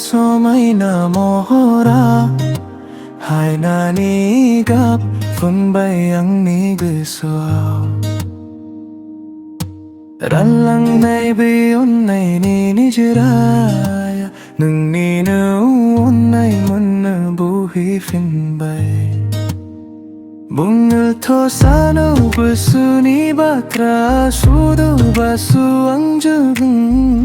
somay na mohora Hai na ni gap phun bay ang ni gusao Ran lang nay bi on nay ni ni jiraya Nung ni nu on nay mun na buhi fin bay Bungal tho sano basu ni batra sudu basu ang jagung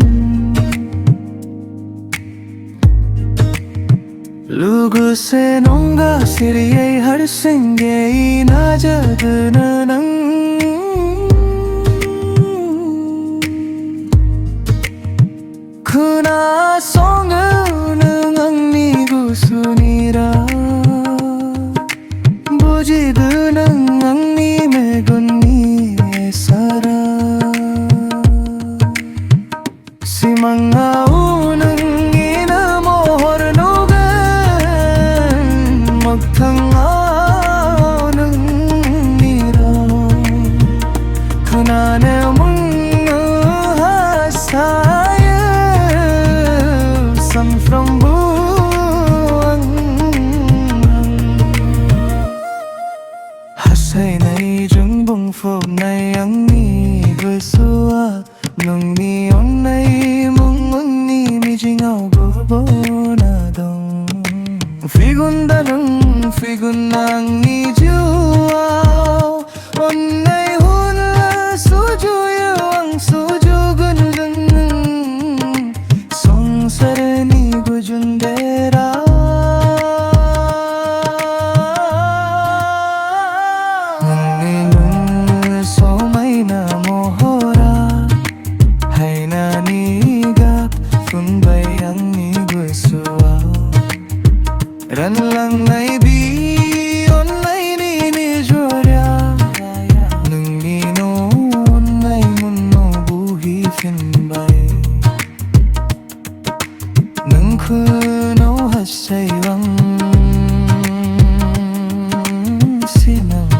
Lugu se nonga siriyay har singay na jagna nang Kuna songa nang ang ni gusunira Bujidu nang ang ni megun ni sara Si mga unang inamohor magtangaw ng niraw Kunana mong hasayaw Samfrang buwang Hasay na ijong bungfog na yang ni Gusua nung ni onay mong ni mijingaw bubo na dong Figun nang ni juaw Onay hula sujuyo ang sujugun lang Song sarani gujundera Nung somay na mohora Hay na nigap funbay ang ni gusuaw Ran lang nay bi online ni jorya Nung nino online muno buhi finbay Nung kuno hasaywang sinang